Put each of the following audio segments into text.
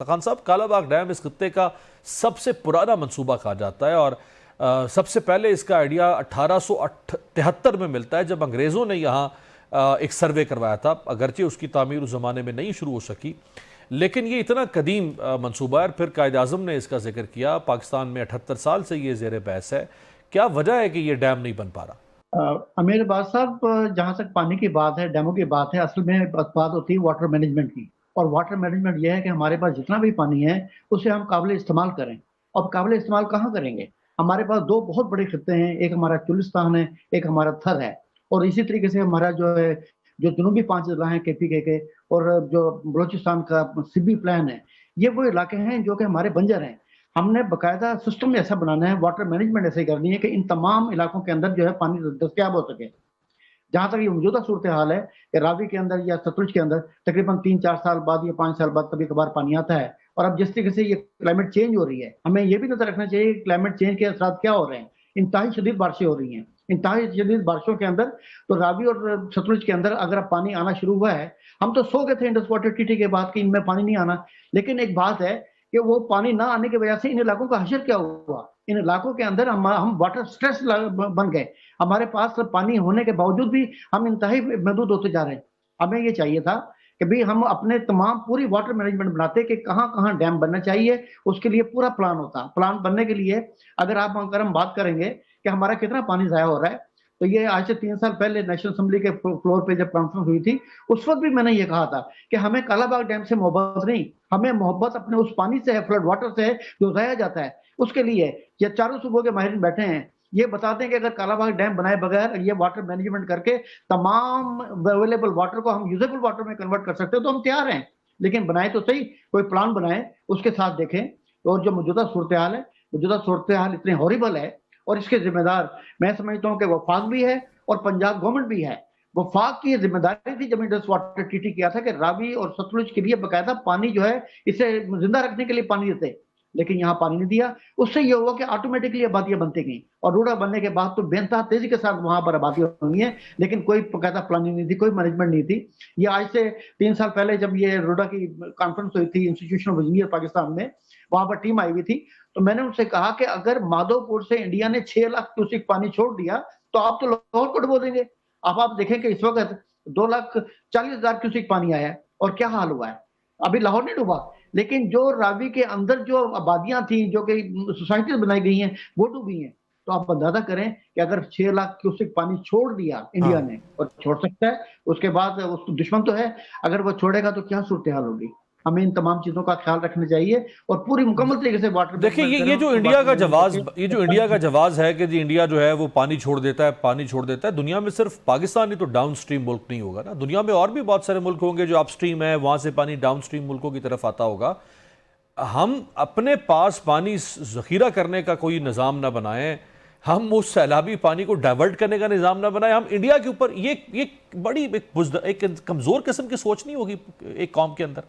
खान साहब, कालाबाग डैम इस खित्ते का सबसे पुराना मंसूबा कहा जाता है और सबसे पहले इसका आइडिया 1873 में मिलता है, जब अंग्रेज़ों ने यहाँ एक सर्वे करवाया था। अगरचे उसकी तामीर उस ज़माने में नहीं शुरू हो सकी, लेकिन ये इतना कदीम मंसूबा है। फिर कायद-ए-आज़म ने इसका जिक्र किया। पाकिस्तान में 78 साल से ये ज़ेर बहस है। क्या वजह है कि ये डैम नहीं बन पा रहा? अमीर अब्बास साहब, जहाँ तक पानी की बात है, डैमों की बात है, असल में बात होती है वाटर मैनेजमेंट की। और वाटर मैनेजमेंट यह है कि हमारे पास जितना भी पानी है उसे हम काबिल इस्तेमाल करें। अब काबिल इस्तेमाल कहाँ करेंगे? हमारे पास दो बहुत बड़े खित्ते हैं, एक हमारा चुलिस्तान है, एक हमारा थर है। और इसी तरीके से हमारा जो है, जो जनूबी 5 जिला है KPK के, और जो बलोचिस्तान का सिब्बी प्लान है, ये वो इलाके हैं जो कि हमारे बंजर हैं। हमने बाकायदा सिस्टम ऐसा बनाना है, वाटर मैनेजमेंट ऐसे करनी है कि इन तमाम इलाकों के अंदर जो है पानी दस्तयाब हो सके। जहां तक ये मौजूदा सूरत हाल है कि रावी के अंदर या सतलुज के अंदर तकरीबन 3-4 साल बाद या 5 साल बाद कभी कभार पानी आता है। और अब जिस तरीके से ये क्लाइमेट चेंज हो रही है, हमें ये भी नजर रखना चाहिए कि क्लाइमेट चेंज के असरात क्या हो रहे हैं। इंतहाई शदीद बारिशें हो रही हैं। इंतहाई शदीद बारिशों के अंदर तो रावी और सतलुज के अंदर अगर अब पानी आना शुरू हुआ है, हम तो सो गए थे इंडस वाटर ट्रीटी के बाद कि इनमें पानी नहीं आना। लेकिन एक बात है कि वो पानी ना आने की वजह से इन इलाकों का हशर क्या हुआ। इन इलाकों के अंदर हम वाटर स्ट्रेस बन गए। हमारे पास पानी होने के बावजूद भी हम इंतहाई महदूद होते जा रहे हैं। हमें ये चाहिए था कि भाई हम अपने तमाम पूरी वाटर मैनेजमेंट बनाते कि कहाँ कहाँ डैम बनना चाहिए, उसके लिए पूरा प्लान होता। प्लान बनने के लिए अगर हम बात करेंगे कि हमारा कितना पानी जाया हो रहा है, तो ये आज से 3 साल पहले नेशनल असेंबली के फ्लोर पे जब कॉन्फ्रेंस हुई थी, उस वक्त भी मैंने ये कहा था कि हमें कालाबाग डैम से मोहब्बत नहीं, हमें मोहब्बत अपने उस पानी से है, फ्लड वाटर से है जो जाया जाता है। उसके लिए ये चारों सूबों के माहिर बैठे हैं, ये बताते हैं कि अगर कालाबाग डैम बनाए बगैर ये वाटर मैनेजमेंट करके तमाम अवेलेबल वाटर को हम यूजेबल वाटर में कन्वर्ट कर सकते हैं, तो हम तैयार हैं। लेकिन बनाए तो सही, कोई प्लान बनाए, उसके साथ देखें। और जो मौजूदा सूरत हाल है, मौजूदा सूरत हाल इतनी हॉरिबल है, और इसके जिम्मेदार मैं समझता हूँ कि वफाक भी है और पंजाब गवर्नमेंट भी है। वफाक की जिम्मेदारी थी जब इंडस वाटर ट्रीटी किया था कि रावी और सतलुज के लिए बकायदा पानी जो है, इसे जिंदा रखने के लिए पानी देते, लेकिन यहाँ पानी नहीं दिया। उससे ये हुआ कि ऑटोमेटिकली आबादियां बनती गई, और रूड़ा बनने के बाद तो बेनतहा तेजी के साथ वहां पर आबादियां हुई है, लेकिन कोई बकायदा प्लानिंग नहीं थी, कोई मैनेजमेंट नहीं थी। ये आज से 3 साल पहले जब ये रूड़ा की कॉन्फ्रेंस हुई थी इंस्टीट्यूशन ऑफ इंजीनियर पाकिस्तान में, वहां पर टीम आई हुई थी, तो मैंने उनसे कहा कि अगर माधोपुर से इंडिया ने 6 लाख क्यूसिक पानी छोड़ दिया तो आप तो लाहौर को डुबो देंगे। अब आप देखें कि इस वक्त 2,40,000 क्यूसिक पानी आया है, और क्या हाल हुआ है। अभी लाहौर नहीं डूबा, लेकिन जो रावी के अंदर जो आबादियां थी, जो कि सोसाइटीज बनाई गई हैं, वो डूबी हैं। तो आप अंदाजा करें कि अगर 6 लाख क्यूसिक पानी छोड़ दिया इंडिया हाँ, ने, और छोड़ सकता है, उसके बाद उसको दुश्मन तो है, अगर वो छोड़ेगा तो क्या सूरत हाल होगी। हमें इन तमाम चीजों का ख्याल रखना चाहिए और पूरी मुकम्मल तरीके से वाटर देखिए, मैनेजमेंट करें ये जो और इंडिया वाटर का मैनेजमेंट जवाब, ये जो इंडिया का करके। जवाब है कि जी इंडिया जो है वो पानी छोड़ देता है, पानी छोड़ देता है। दुनिया में सिर्फ पाकिस्तान ही तो डाउन स्ट्रीम मुल्क नहीं होगा ना, दुनिया में और भी बहुत सारे मुल्क होंगे जो अपस्ट्रीम है, वहां से पानी डाउन स्ट्रीम मुल्कों की तरफ आता होगा। हम अपने पास पानी जखीरा करने का कोई निज़ाम ना बनाएं, हम उस सैलाबी पानी को डाइवर्ट करने का निज़ाम ना बनाएं। हम इंडिया के ऊपर ये बड़ी एक कमज़ोर किस्म की सोच नहीं होगी एक कौम के अंदर?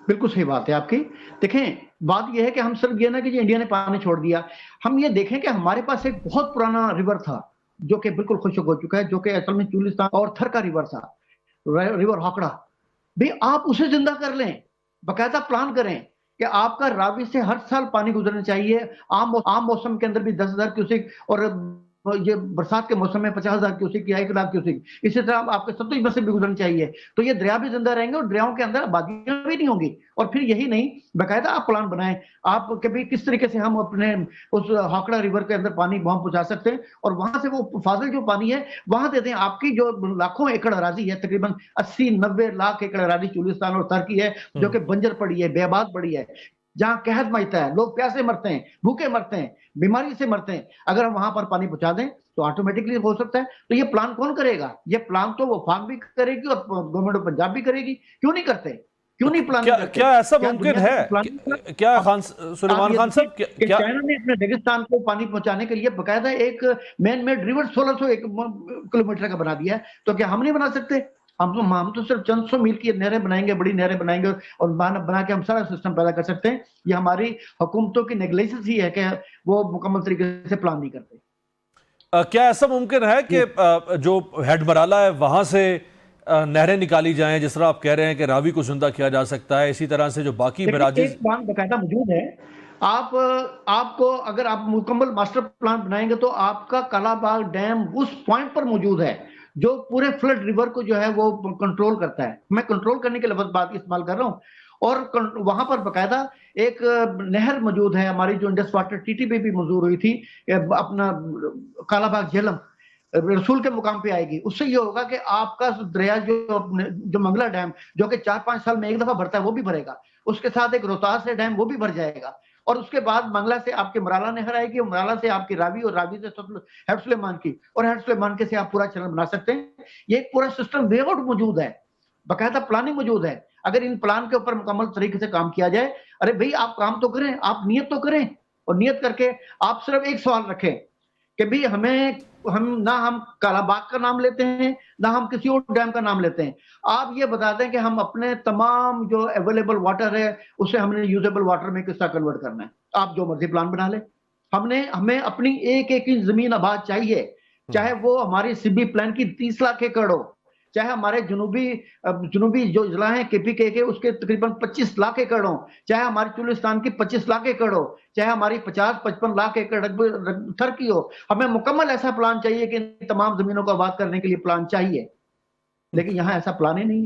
बिल्कुल सही बात है आपकी। देखें, बात यह है कि हम सिर्फ ये ना कि जी इंडिया ने पानी छोड़ दिया, हम ये देखें कि हमारे पास एक बहुत पुराना रिवर था जो कि बिल्कुल खुश्क हो चुका है, जो कि असल में चुलिस्तान और थर का रिवर था, रिवर हाकड़ा। भाई आप उसे जिंदा कर लें, बकायदा प्लान करें कि आपका रावी से हर साल पानी गुजरना चाहिए। आम मौसम के अंदर भी 10,000 क्यूसिक, और ये बरसात के मौसम में 50,000 क्यूसिक या 1 लाख क्यूसिक, इसी तरह आपके सतलुज में से भी गुजरनी चाहिए। तो ये दरिया भी जिंदा रहेंगे और दरियाओं के अंदर आबादियां भी नहीं होंगी। और फिर यही नहीं, बकायदा आप प्लान बनाएं, आप कभी किस तरीके से हम अपने उस हाकड़ा रिवर के अंदर पानी वहां पहुंचा सकते हैं, और वहां से वो फाजिल जो पानी है वहां देते हैं। आपकी जो लाखों एकड़ अराजी है, तकरीबन 80-90 लाख एकड़ अराजी चुलिस्तान और तर की है, जो कि बंजर पड़ी है, बेआबाद पड़ी है, जहां कहत मचता है, लोग प्यासे मरते हैं, भूखे मरते हैं, बीमारी से मरते हैं। अगर हम वहां पर पानी पहुंचा दें तो ऑटोमेटिकली हो सकता है। तो ये प्लान कौन करेगा? ये प्लान तो वफाक भी करेगी और गवर्नमेंट ऑफ पंजाब भी करेगी। क्यों नहीं करते? क्यों तो नहीं प्लानिंग क्या करते? क्या ऐसा क्या मुमकिन दुनिया में है? कोई प्लानिंग कर? क्या अब खान आप सुलेमान ये खान देखिए साहब, कि क्या चाइना ने अपने रेगिस्तान को पानी पहुंचाने के लिए बकायदा एक मैन मेड रिवर 1601 किलोमीटर का बना दिया है। तो क्या हम नहीं बना सकते? हम तो सिर्फ चंद सौ मील की नहरें बनाएंगे, बड़ी नहरें बनाएंगे, और बना के हम सारा सिस्टम पैदा कर सकते हैं। ये हमारी हुकूमतों की नेग्लिजेंस ही है कि वो मुकम्मल तरीके से प्लान नहीं करते। क्या ऐसा मुमकिन है कि जो हेड मराला है वहां से नहरें निकाली जाएं, जिस तरह आप कह रहे हैं कि रावी को जिंदा किया जा सकता है, इसी तरह से जो बाकी लेकिन बराजेज। एक प्लान बकायदा मौजूद है। आप आपको अगर आप मुकम्मल मास्टर प्लान बनाएंगे तो आपका कालाबाग डैम उस पॉइंट पर मौजूद है जो पूरे फ्लड रिवर को जो है वो कंट्रोल करता है। मैं कंट्रोल करने के लफ्ज बात इस्तेमाल कर रहा हूँ। और वहां पर बकायदा एक नहर मौजूद है हमारी, जो इंडस वाटर टीटीबी भी मंजूर हुई थी, अपना कालाबाग झेलम रसूल के मुकाम पे आएगी। उससे ये होगा कि आपका दरिया जो मंगला डैम, जो कि 4-5 साल में एक दफा भरता है, वो भी भरेगा। उसके साथ एक रोहतास है डैम, वो भी भर जाएगा। और उसके बाद मंगला से आपके मराला नहर आएगी, और मराला से आपकी रावी, और रावी से हेड सुलेमान की, और हेड सुलेमान के से आप पूरा चैनल बना सकते हैं। ये एक पूरा सिस्टम वे आउट मौजूद है, बकायदा प्लानिंग मौजूद है। अगर इन प्लान के ऊपर मुकम्मल तरीके से काम किया जाए, अरे भाई आप काम तो करें, आप नियत तो करें, और नियत करके आप सिर्फ एक सवाल रखें कि भाई हम कालाबाग का नाम लेते हैं, ना हम किसी और डैम का नाम लेते हैं। आप ये बता दें कि हम अपने तमाम जो अवेलेबल वाटर है उसे हमने यूजेबल वाटर में किस तरह कन्वर्ट करना है। आप जो मर्जी प्लान बना ले, हमें अपनी एक एक इंच जमीन आबाद चाहिए, चाहे वो हमारी सीबी प्लान की 30 लाख एकड़ हो, चाहे हमारे जुनूबी जो इजला है केपीके के उसके तकरीबन 25 लाख एकड़ हो, चाहे हमारे चुलिस्तान की 25 लाख एकड़ हो, चाहे हमारी 50-55 लाख एकड़ थर की हो। हमें मुकम्मल ऐसा प्लान चाहिए कि इन तमाम जमीनों को आबाद करने के लिए प्लान चाहिए, लेकिन यहाँ ऐसा प्लान ही नहीं है।